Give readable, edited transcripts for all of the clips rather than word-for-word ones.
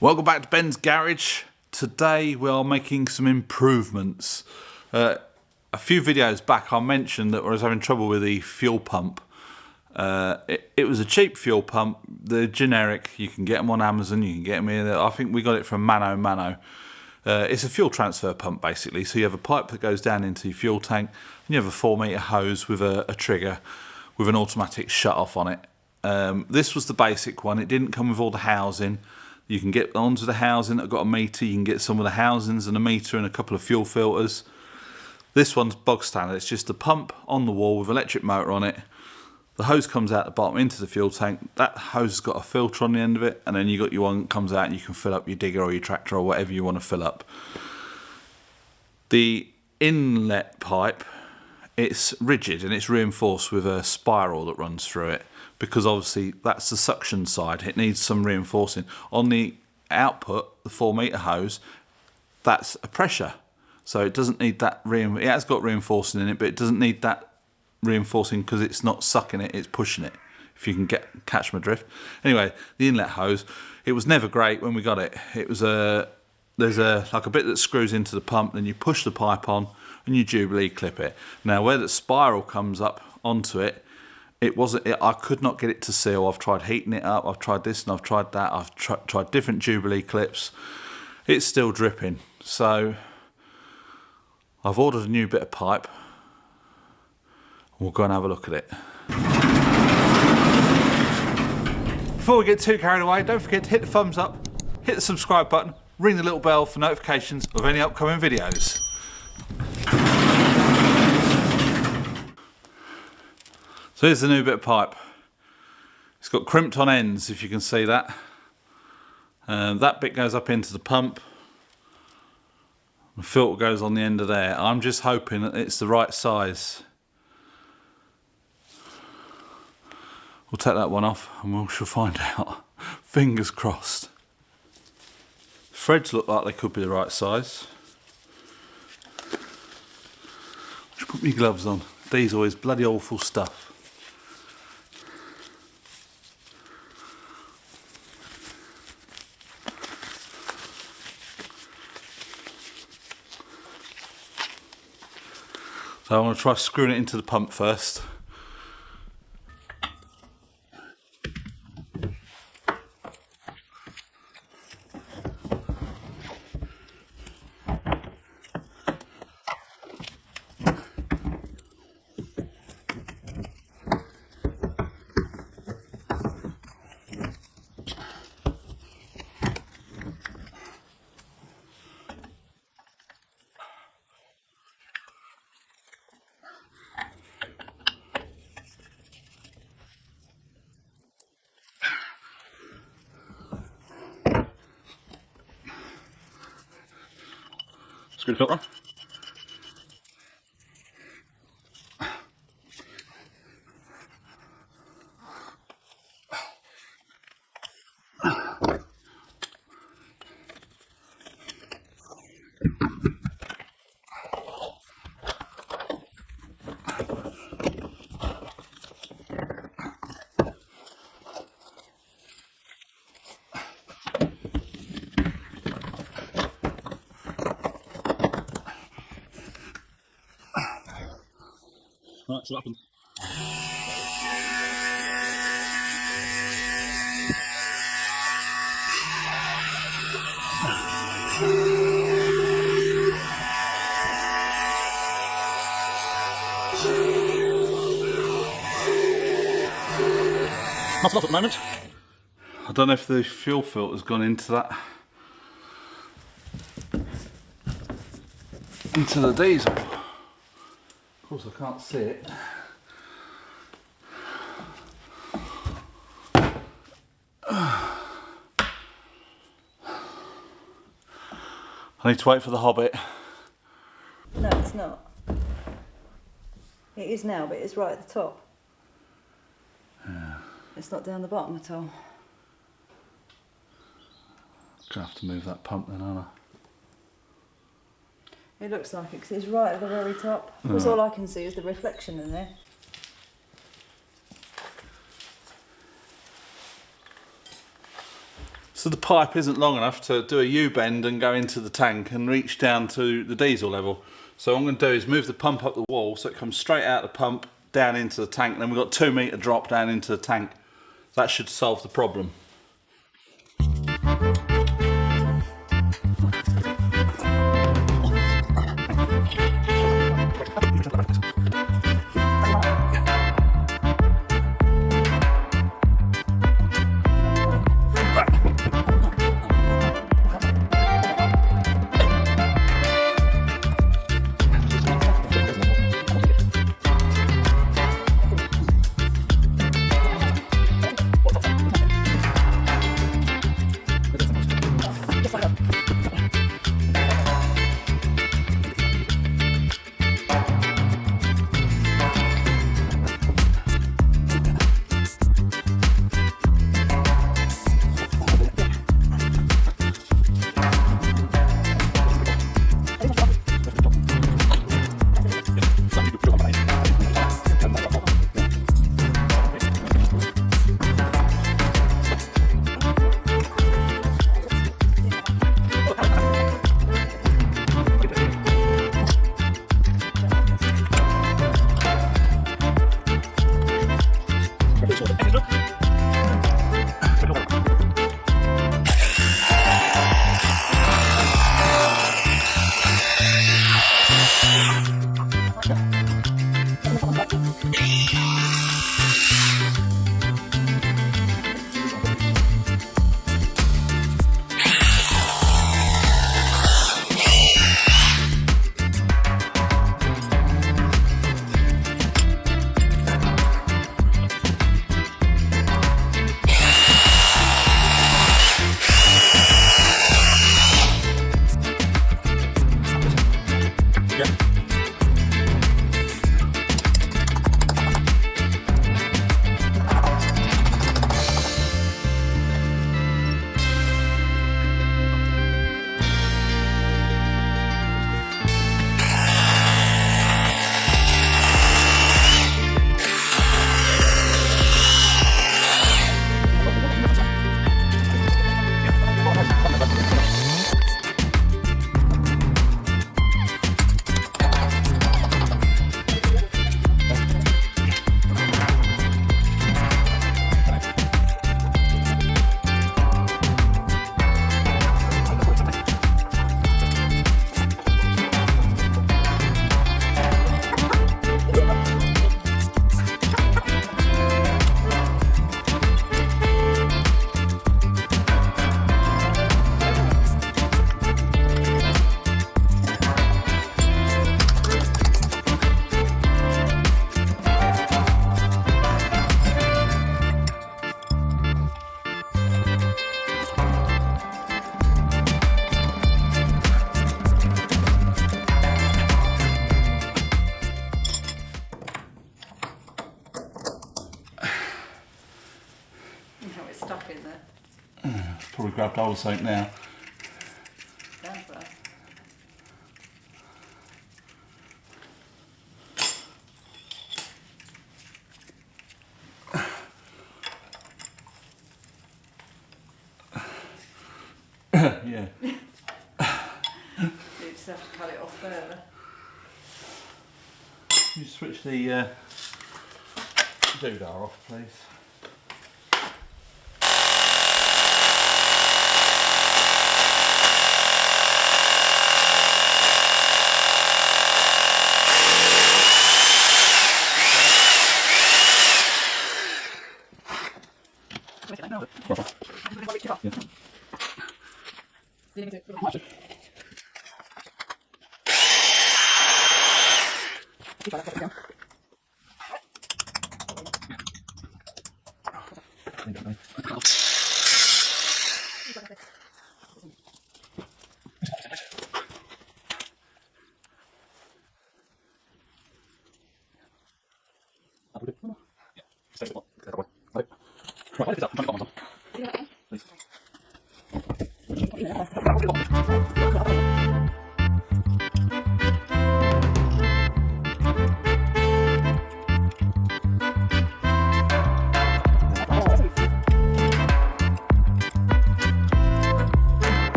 Welcome back to Ben's Garage. Today we are making some improvements. A few videos back I mentioned that I was having trouble with the fuel pump. It was a cheap fuel pump, the generic. You can get them on Amazon, you can get them here. I think we got it from Mano. It's a fuel transfer pump basically. So you have a pipe that goes down into your fuel tank and you have a 4-metre hose with a trigger with an automatic shut off on it. This was the basic one. It didn't come with all the housing. You can get onto the housing that got a meter. You can get some of the housings and a meter and a couple of fuel filters. This one's bog standard. It's just a pump on the wall with an electric motor on it. The hose comes out the bottom into the fuel tank. That hose has got a filter on the end of it, and then you got your one that comes out and you can fill up your digger or your tractor or whatever you want to fill up. The inlet pipe, it's rigid and it's reinforced with a spiral that runs through it, because obviously that's the suction side. It needs some reinforcing. On the output, the 4-metre hose, that's a pressure. So it doesn't need that, it has got reinforcing in it, but it doesn't need that reinforcing because it's not sucking it, it's pushing it, if you can catch my drift. Anyway, the inlet hose, it was never great when we got it. It was there's like a bit that screws into the pump, then you push the pipe on and you Jubilee clip it. Now where the spiral comes up onto it, I could not get it to seal. I've tried heating it up, I've tried this and I've tried that, I've tried different Jubilee clips. It's still dripping. So I've ordered a new bit of pipe. We'll go and have a look at it. Before we get too carried away, don't forget to hit the thumbs up, hit the subscribe button, ring the little bell for notifications of any upcoming videos. So here's the new bit of pipe. It's got crimped on ends, if you can see that. That bit goes up into the pump. The filter goes on the end of there. I'm just hoping that it's the right size. We'll take that one off and we shall find out. Fingers crossed. Threads look like they could be the right size. I should put my gloves on. Diesel is bloody awful stuff. So I want to try screwing it into the pump first. Screw the filter on. Right, so what happens? Not enough at the moment. I don't know if the fuel filter's gone into that. Into the diesel. Of course I can't see it. I need to wait for the Hobbit. No, it's not. It is now, but it's right at the top. Yeah. It's not down the bottom at all. Gonna have to move that pump then, aren't I? It looks like it because it's right at the very top. Because all I can see is the reflection in there. It's So the pipe isn't long enough to do a U-bend and go into the tank and reach down to the diesel level. So what I'm going to do is move the pump up the wall so it comes straight out the pump down into the tank, and then we've got 2 metre drop down into the tank. That should solve the problem. Stuck in there. Probably grabbed hold of something now. Sounds right. Yeah. You just have to cut it off further. You switch the doodah off, please.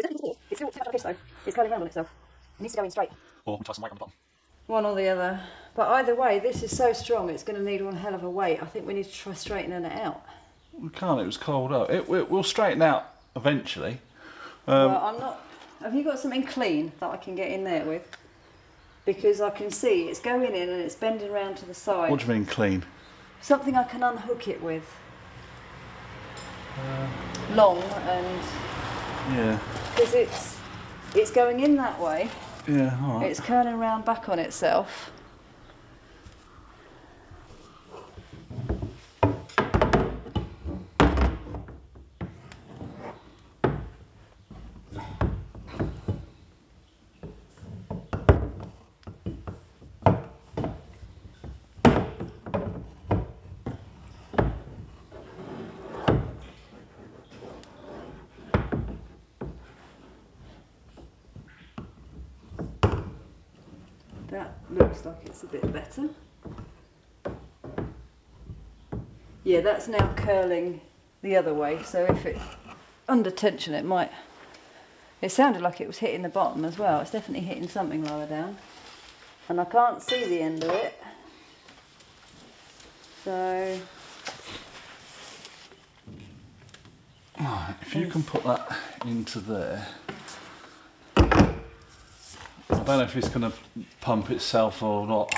Yeah. It's still too much fish though. It's curling around on itself. It needs to go in straight. Or tie some weight on the bottom. One or the other. But either way, this is so strong, it's going to need one hell of a weight. I think we need to try straightening it out. We can't, it was cold up. We'll straighten out eventually. Well, I'm not... Have you got something clean that I can get in there with? Because I can see it's going in and it's bending round to the side. What do you mean clean? Something I can unhook it with. Long and... Yeah. Because it's going in that way. Yeah, all right. It's curling around back on itself. That looks like it's a bit better. Yeah, that's now curling the other way, so if it's under tension it might... It sounded like it was hitting the bottom as well. It's definitely hitting something lower down. And I can't see the end of it. So... Right, if you can put that into there. I don't know if it's going to pump itself or not.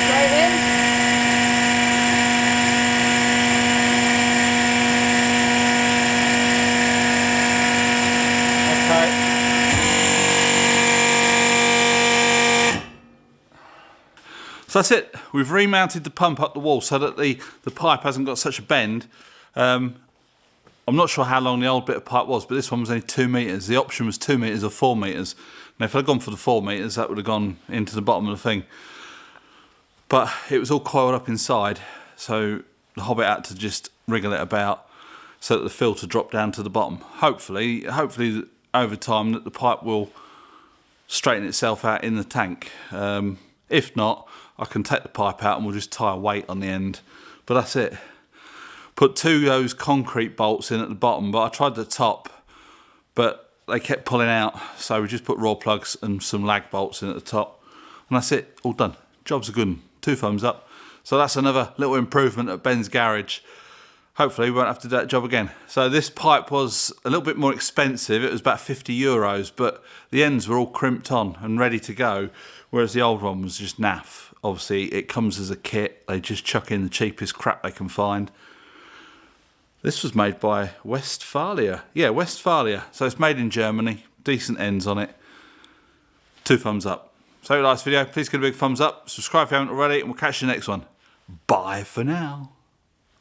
Straight in. Okay. So that's it. We've remounted the pump up the wall so that the pipe hasn't got such a bend. I'm not sure how long the old bit of pipe was, but this one was only 2 metres. The option was 2 metres or 4 metres. Now if I'd gone for the 4 metres, that would have gone into the bottom of the thing. But it was all coiled up inside, so the Hobbit had to just wriggle it about so that the filter dropped down to the bottom. Hopefully over time that the pipe will straighten itself out in the tank. If not, I can take the pipe out and we'll just tie a weight on the end. But that's it. Put 2 of those concrete bolts in at the bottom, but I tried the top, but they kept pulling out. So we just put raw plugs and some lag bolts in at the top. And that's it, all done. Job's a good one. 2 thumbs up. So that's another little improvement at Ben's garage. hopefully we won't have to do that job again. So this pipe was a little bit more expensive. It was about €50, but the ends were all crimped on and ready to go, whereas the old one was just naff. Obviously, it comes as a kit. They just chuck in the cheapest crap they can find. This was made by Westfalia. Yeah, Westfalia. So it's made in Germany. Decent ends on it. 2 thumbs up. So if you like this video, please give it a big thumbs up. Subscribe if you haven't already, and we'll catch you in the next one. Bye for now.